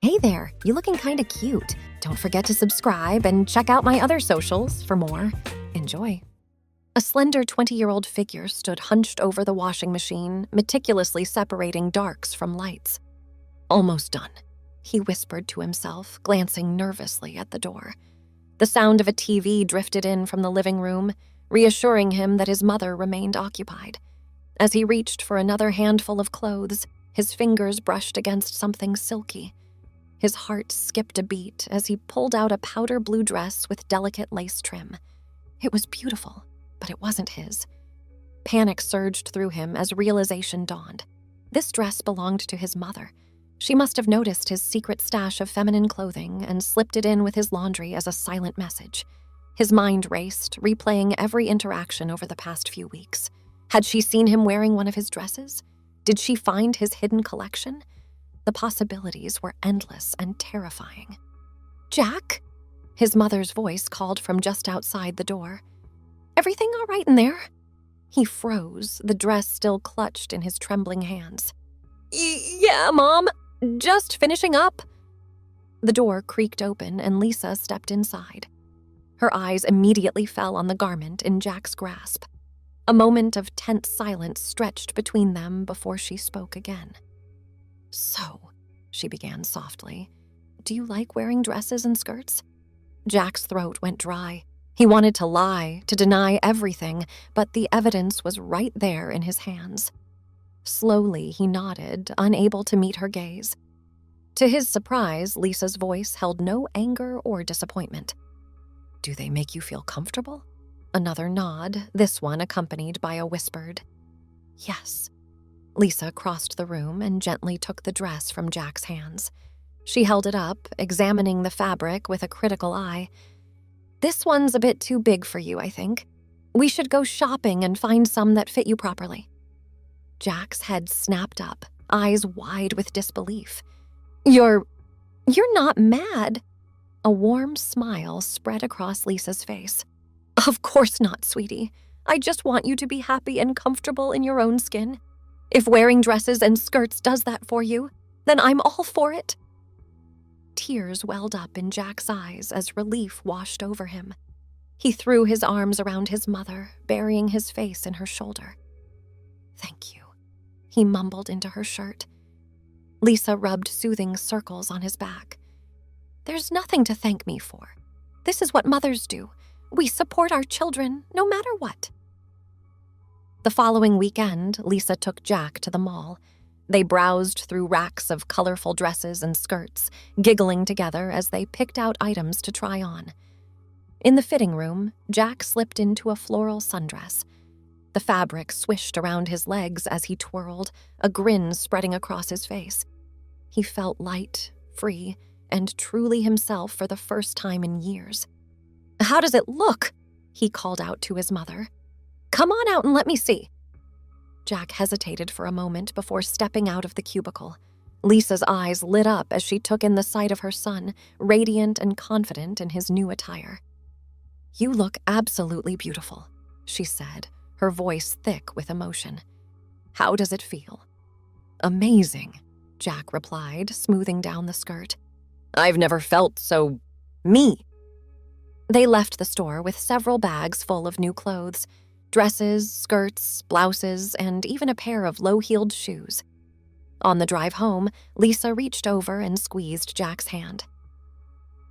Hey there, you looking kinda cute. Don't forget to subscribe and check out my other socials for more. Enjoy. A slender 20-year-old figure stood hunched over the washing machine, meticulously separating darks from lights. Almost done, he whispered to himself, glancing nervously at the door. The sound of a TV drifted in from the living room, reassuring him that his mother remained occupied. As he reached for another handful of clothes, his fingers brushed against something silky. His heart skipped a beat as he pulled out a powder blue dress with delicate lace trim. It was beautiful, but it wasn't his. Panic surged through him as realization dawned. This dress belonged to his mother. She must have noticed his secret stash of feminine clothing and slipped it in with his laundry as a silent message. His mind raced, replaying every interaction over the past few weeks. Had she seen him wearing one of his dresses? Did she find his hidden collection? The possibilities were endless and terrifying. "Jack?" His mother's voice called from just outside the door. "Everything all right in there?" He froze, the dress still clutched in his trembling hands. Yeah, Mom. Just finishing up." The door creaked open and Lisa stepped inside. Her eyes immediately fell on the garment in Jack's grasp. A moment of tense silence stretched between them before she spoke again. "So," she began softly, "do you like wearing dresses and skirts?" Jack's throat went dry. He wanted to lie, to deny everything, but the evidence was right there in his hands. Slowly, he nodded, unable to meet her gaze. To his surprise, Lisa's voice held no anger or disappointment. "Do they make you feel comfortable?" Another nod, this one accompanied by a whispered, "Yes." Lisa crossed the room and gently took the dress from Jack's hands. She held it up, examining the fabric with a critical eye. "This one's a bit too big for you, I think. We should go shopping and find some that fit you properly." Jack's head snapped up, eyes wide with disbelief. You're not mad." A warm smile spread across Lisa's face. "Of course not, sweetie. I just want you to be happy and comfortable in your own skin. If wearing dresses and skirts does that for you, then I'm all for it." Tears welled up in Jack's eyes as relief washed over him. He threw his arms around his mother, burying his face in her shoulder. "Thank you," he mumbled into her shirt. Lisa rubbed soothing circles on his back. "There's nothing to thank me for. This is what mothers do. We support our children, no matter what." The following weekend, Lisa took Jack to the mall. They browsed through racks of colorful dresses and skirts, giggling together as they picked out items to try on. In the fitting room, Jack slipped into a floral sundress. The fabric swished around his legs as he twirled, a grin spreading across his face. He felt light, free, and truly himself for the first time in years. "How does it look?" he called out to his mother. "Come on out and let me see." Jack hesitated for a moment before stepping out of the cubicle. Lisa's eyes lit up as she took in the sight of her son, radiant and confident in his new attire. "You look absolutely beautiful," she said, her voice thick with emotion. "How does it feel?" "Amazing," Jack replied, smoothing down the skirt. "I've never felt so me." They left the store with several bags full of new clothes, dresses, skirts, blouses, and even a pair of low-heeled shoes. On the drive home, Lisa reached over and squeezed Jack's hand.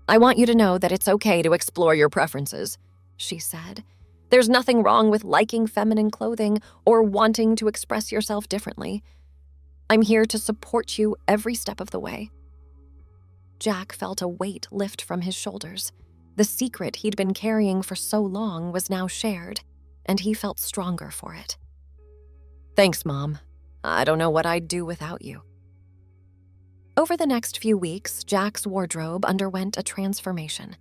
"I want you to know that it's okay to explore your preferences," she said. "There's nothing wrong with liking feminine clothing or wanting to express yourself differently. I'm here to support you every step of the way." Jack felt a weight lift from his shoulders. The secret he'd been carrying for so long was now shared, and he felt stronger for it. "Thanks, Mom. I don't know what I'd do without you." Over the next few weeks, Jack's wardrobe underwent a transformation.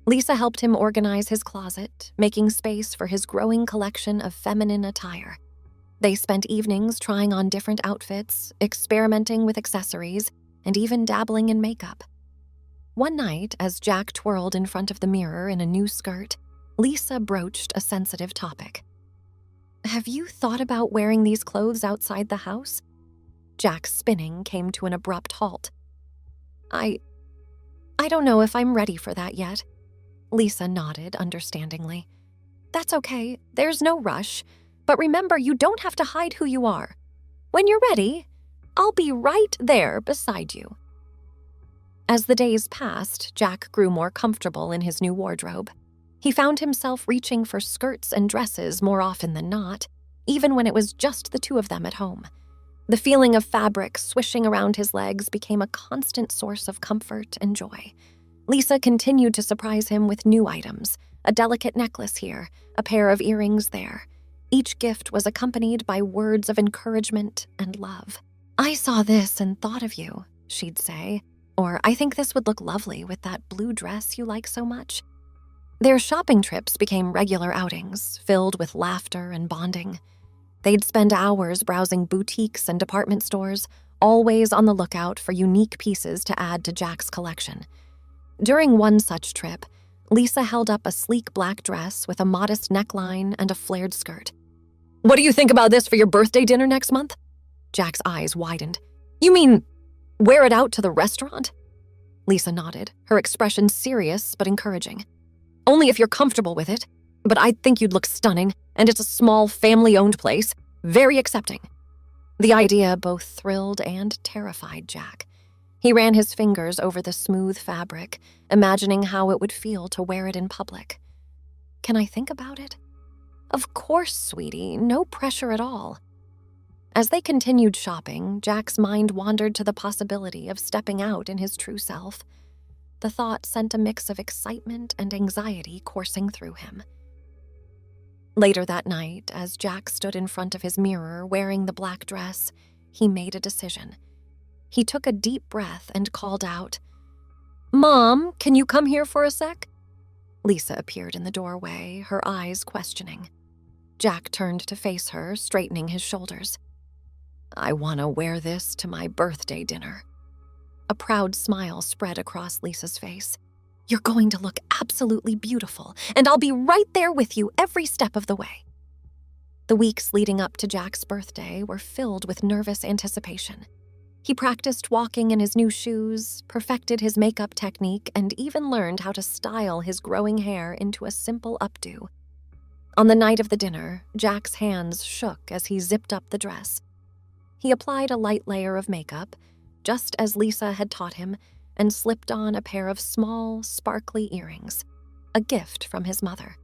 Lisa helped him organize his closet, making space for his growing collection of feminine attire. They spent evenings trying on different outfits, experimenting with accessories, and even dabbling in makeup. One night, as Jack twirled in front of the mirror in a new skirt, Lisa broached a sensitive topic. "Have you thought about wearing these clothes outside the house?" Jack's spinning came to an abrupt halt. I don't know if I'm ready for that yet." Lisa nodded understandingly. "That's okay, there's no rush. But remember, you don't have to hide who you are. When you're ready, I'll be right there beside you." As the days passed, Jack grew more comfortable in his new wardrobe. He found himself reaching for skirts and dresses more often than not, even when it was just the two of them at home. The feeling of fabric swishing around his legs became a constant source of comfort and joy. Lisa continued to surprise him with new items, a delicate necklace here, a pair of earrings there. Each gift was accompanied by words of encouragement and love. "I saw this and thought of you," she'd say, or "I think this would look lovely with that blue dress you like so much." Their shopping trips became regular outings, filled with laughter and bonding. They'd spend hours browsing boutiques and department stores, always on the lookout for unique pieces to add to Jack's collection. During one such trip, Lisa held up a sleek black dress with a modest neckline and a flared skirt. "What do you think about this for your birthday dinner next month?" Jack's eyes widened. "You mean wear it out to the restaurant?" Lisa nodded, her expression serious but encouraging. "Only if you're comfortable with it, but I think you'd look stunning, and it's a small, family-owned place, very accepting." The idea both thrilled and terrified Jack. He ran his fingers over the smooth fabric, imagining how it would feel to wear it in public. "Can I think about it?" "Of course, sweetie, no pressure at all." As they continued shopping, Jack's mind wandered to the possibility of stepping out in his true self. The thought sent a mix of excitement and anxiety coursing through him. Later that night, as Jack stood in front of his mirror wearing the black dress, he made a decision. He took a deep breath and called out, "Mom, can you come here for a sec?" Lisa appeared in the doorway, her eyes questioning. Jack turned to face her, straightening his shoulders. "I want to wear this to my birthday dinner." A proud smile spread across Lisa's face. "You're going to look absolutely beautiful, and I'll be right there with you every step of the way." The weeks leading up to Jack's birthday were filled with nervous anticipation. He practiced walking in his new shoes, perfected his makeup technique, and even learned how to style his growing hair into a simple updo. On the night of the dinner, Jack's hands shook as he zipped up the dress. He applied a light layer of makeup, just as Lisa had taught him, and slipped on a pair of small, sparkly earrings, a gift from his mother.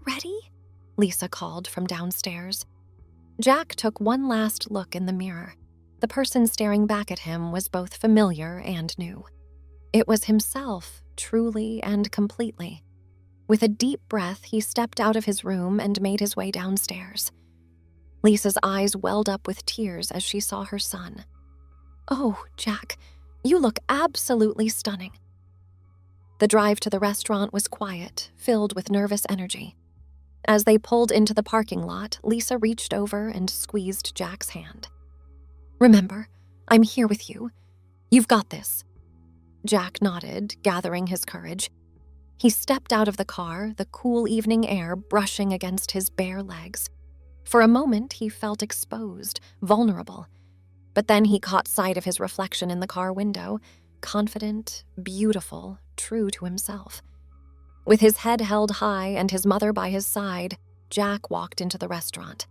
"Ready?" Lisa called from downstairs. Jack took one last look in the mirror. The person staring back at him was both familiar and new. It was himself, truly and completely. With a deep breath, he stepped out of his room and made his way downstairs. Lisa's eyes welled up with tears as she saw her son. "Oh, Jack, you look absolutely stunning." The drive to the restaurant was quiet, filled with nervous energy. As they pulled into the parking lot, Lisa reached over and squeezed Jack's hand. "Remember, I'm here with you. You've got this." Jack nodded, gathering his courage. He stepped out of the car, the cool evening air brushing against his bare legs. For a moment, he felt exposed, vulnerable. But then he caught sight of his reflection in the car window, confident, beautiful, true to himself. With his head held high and his mother by his side, Jack walked into the restaurant.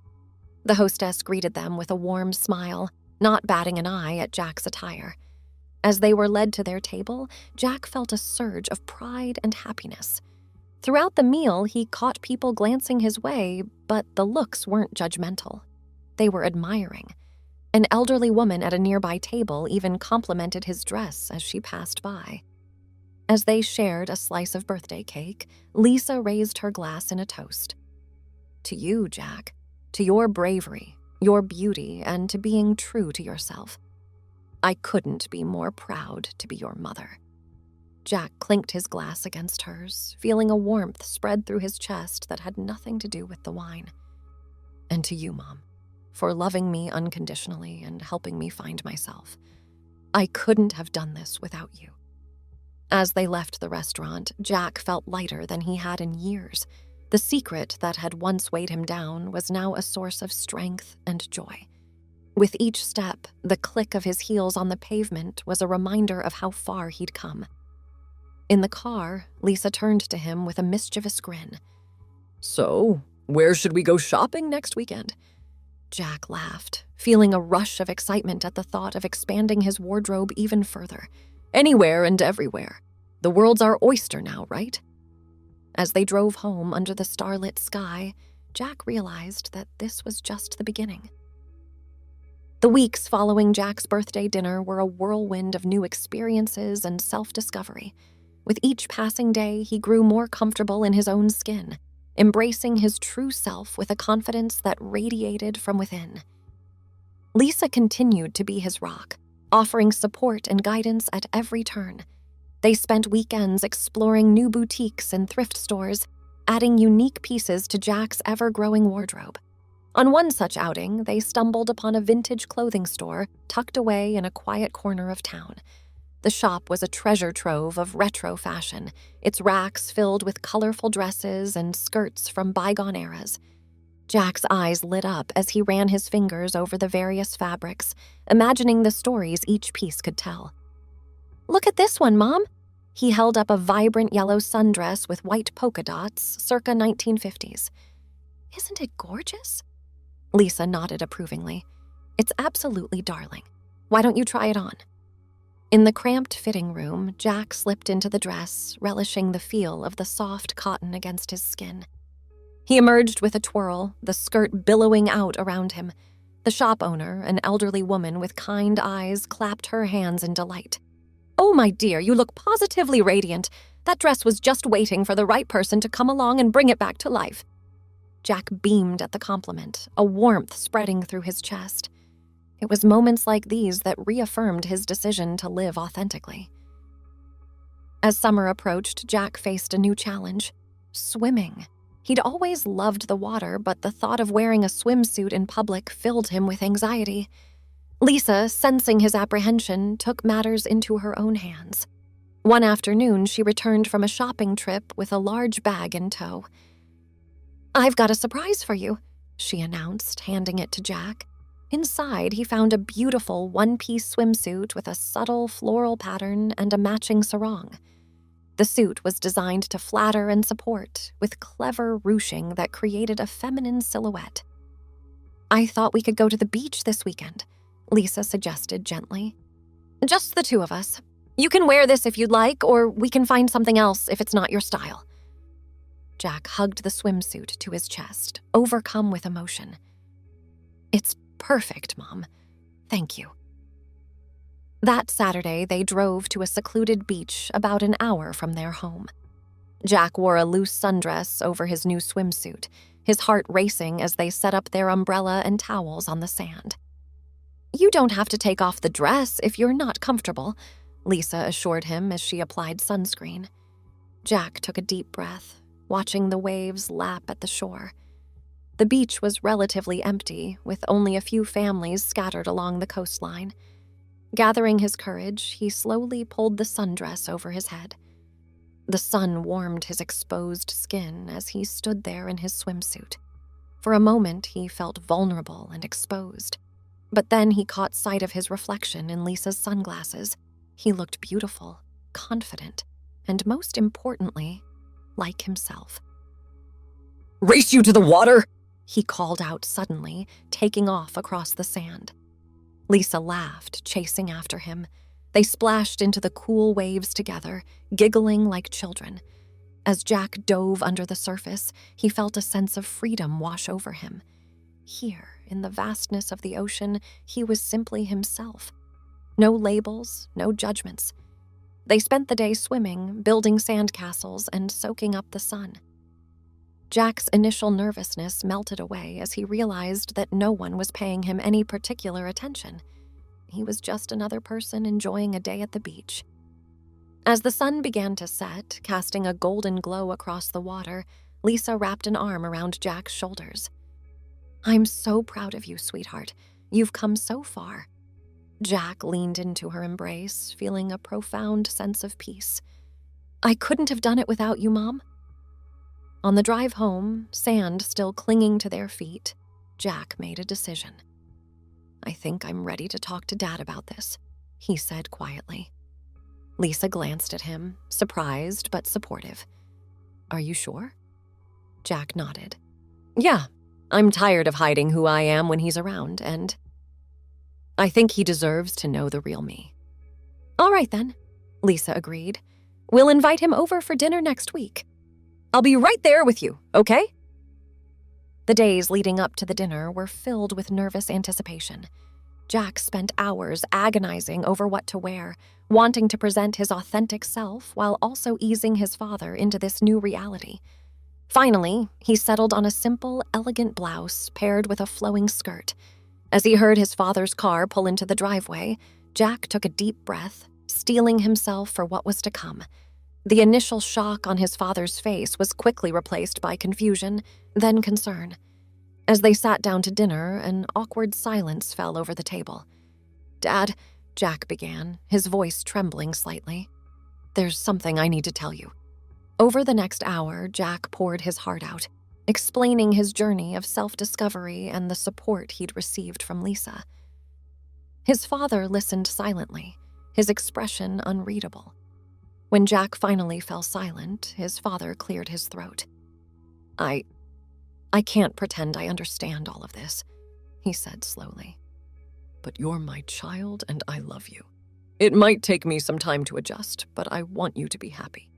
The hostess greeted them with a warm smile, not batting an eye at Jack's attire. As they were led to their table, Jack felt a surge of pride and happiness. Throughout the meal, he caught people glancing his way, but the looks weren't judgmental. They were admiring. An elderly woman at a nearby table even complimented his dress as she passed by. As they shared a slice of birthday cake, Lisa raised her glass in a toast. "To you, Jack. To your bravery, your beauty, and to being true to yourself. I couldn't be more proud to be your mother." Jack clinked his glass against hers, feeling a warmth spread through his chest that had nothing to do with the wine. "And to you, Mom, for loving me unconditionally and helping me find myself. I couldn't have done this without you." As they left the restaurant, Jack felt lighter than he had in years. The secret that had once weighed him down was now a source of strength and joy. With each step, the click of his heels on the pavement was a reminder of how far he'd come. In the car, Lisa turned to him with a mischievous grin. "So, where should we go shopping next weekend?" Jack laughed, feeling a rush of excitement at the thought of expanding his wardrobe even further. "Anywhere and everywhere. The world's our oyster now, right?" As they drove home under the starlit sky, Jack realized that this was just the beginning. The weeks following Jack's birthday dinner were a whirlwind of new experiences and self-discovery. With each passing day, he grew more comfortable in his own skin, embracing his true self with a confidence that radiated from within. Lisa continued to be his rock, offering support and guidance at every turn. They spent weekends exploring new boutiques and thrift stores, adding unique pieces to Jack's ever-growing wardrobe. On one such outing, they stumbled upon a vintage clothing store tucked away in a quiet corner of town. The shop was a treasure trove of retro fashion, its racks filled with colorful dresses and skirts from bygone eras. Jack's eyes lit up as he ran his fingers over the various fabrics, imagining the stories each piece could tell. "Look at this one, Mom!" He held up a vibrant yellow sundress with white polka dots, circa 1950s. "Isn't it gorgeous?" Lisa nodded approvingly. "It's absolutely darling. Why don't you try it on?" In the cramped fitting room, Jack slipped into the dress, relishing the feel of the soft cotton against his skin. He emerged with a twirl, the skirt billowing out around him. The shop owner, an elderly woman with kind eyes, clapped her hands in delight. "Oh, my dear, you look positively radiant. That dress was just waiting for the right person to come along and bring it back to life." Jack beamed at the compliment, a warmth spreading through his chest. It was moments like these that reaffirmed his decision to live authentically. As summer approached, Jack faced a new challenge: swimming. He'd always loved the water, but the thought of wearing a swimsuit in public filled him with anxiety. Lisa, sensing his apprehension, took matters into her own hands. One afternoon, she returned from a shopping trip with a large bag in tow. "I've got a surprise for you," she announced, handing it to Jack. Inside, he found a beautiful one-piece swimsuit with a subtle floral pattern and a matching sarong. The suit was designed to flatter and support, with clever ruching that created a feminine silhouette. "I thought we could go to the beach this weekend," Lisa suggested gently. "Just the two of us. You can wear this if you'd like, or we can find something else if it's not your style." Jack hugged the swimsuit to his chest, overcome with emotion. "It's perfect, Mom. Thank you." That Saturday, they drove to a secluded beach about an hour from their home. Jack wore a loose sundress over his new swimsuit, his heart racing as they set up their umbrella and towels on the sand. "You don't have to take off the dress if you're not comfortable," Lisa assured him as she applied sunscreen. Jack took a deep breath, watching the waves lap at the shore. The beach was relatively empty, with only a few families scattered along the coastline. Gathering his courage, he slowly pulled the sundress over his head. The sun warmed his exposed skin as he stood there in his swimsuit. For a moment, he felt vulnerable and exposed. But then he caught sight of his reflection in Lisa's sunglasses. He looked beautiful, confident, and most importantly, like himself. "Race you to the water!" he called out suddenly, taking off across the sand. Lisa laughed, chasing after him. They splashed into the cool waves together, giggling like children. As Jack dove under the surface, he felt a sense of freedom wash over him. Here, in the vastness of the ocean, he was simply himself. No labels, no judgments. They spent the day swimming, building sandcastles, and soaking up the sun. Jack's initial nervousness melted away as he realized that no one was paying him any particular attention. He was just another person enjoying a day at the beach. As the sun began to set, casting a golden glow across the water, Lisa wrapped an arm around Jack's shoulders. "I'm so proud of you, sweetheart. You've come so far." Jack leaned into her embrace, feeling a profound sense of peace. "I couldn't have done it without you, Mom." On the drive home, sand still clinging to their feet, Jack made a decision. I think I'm ready to talk to Dad about this, he said quietly. Lisa glanced at him, surprised but supportive. Are you sure? Jack nodded. Yeah, I'm tired of hiding who I am when he's around, and I think he deserves to know the real me. All right then, Lisa agreed. We'll invite him over for dinner next week. I'll be right there with you, okay? The days leading up to the dinner were filled with nervous anticipation. Jack spent hours agonizing over what to wear, wanting to present his authentic self while also easing his father into this new reality. Finally, he settled on a simple, elegant blouse paired with a flowing skirt. As he heard his father's car pull into the driveway, Jack took a deep breath, steeling himself for what was to come. The initial shock on his father's face was quickly replaced by confusion, then concern. As they sat down to dinner, an awkward silence fell over the table. Dad, Jack began, his voice trembling slightly. There's something I need to tell you. Over the next hour, Jack poured his heart out, explaining his journey of self-discovery and the support he'd received from Lisa. His father listened silently, his expression unreadable. When Jack finally fell silent, his father cleared his throat. I can't pretend I understand all of this, he said slowly. But you're my child and I love you. It might take me some time to adjust, but I want you to be happy.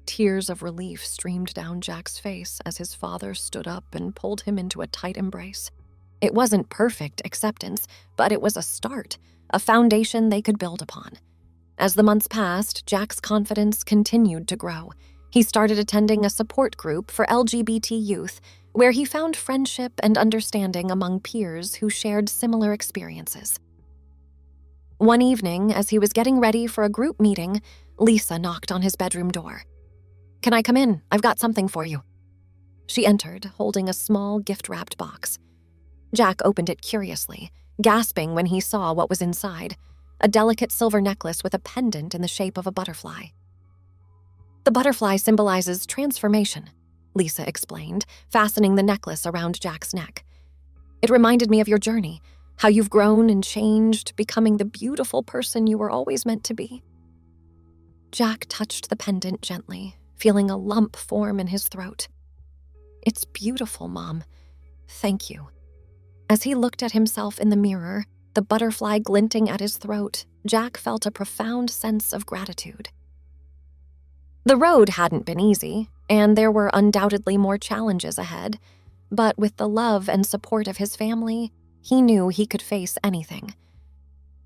Tears of relief streamed down Jack's face as his father stood up and pulled him into a tight embrace. It wasn't perfect acceptance, but it was a start, a foundation they could build upon. As the months passed, Jack's confidence continued to grow. He started attending a support group for LGBT youth, where he found friendship and understanding among peers who shared similar experiences. One evening, as he was getting ready for a group meeting, Lisa knocked on his bedroom door. Can I come in? I've got something for you. She entered, holding a small gift-wrapped box. Jack opened it curiously, gasping when he saw what was inside, a delicate silver necklace with a pendant in the shape of a butterfly. The butterfly symbolizes transformation, Lisa explained, fastening the necklace around Jack's neck. It reminded me of your journey, how you've grown and changed, becoming the beautiful person you were always meant to be. Jack touched the pendant gently, feeling a lump form in his throat. It's beautiful, Mom. Thank you. As he looked at himself in the mirror, the butterfly glinting at his throat, Jack felt a profound sense of gratitude. The road hadn't been easy, and there were undoubtedly more challenges ahead, but with the love and support of his family, he knew he could face anything.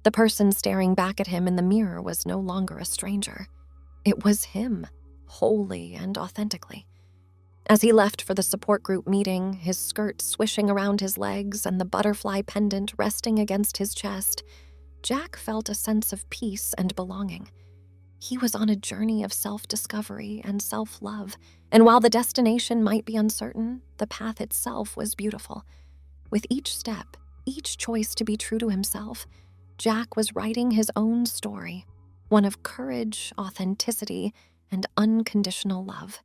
The person staring back at him in the mirror was no longer a stranger. It was him, wholly and authentically. As he left for the support group meeting, his skirt swishing around his legs and the butterfly pendant resting against his chest, Jack felt a sense of peace and belonging. He was on a journey of self-discovery and self-love, and while the destination might be uncertain, the path itself was beautiful. With each step, each choice to be true to himself, Jack was writing his own story, one of courage, authenticity, and unconditional love.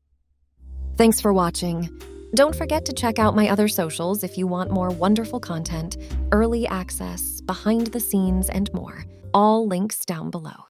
Thanks for watching. Don't forget to check out my other socials if you want more wonderful content, early access, behind the scenes, and more. All links down below.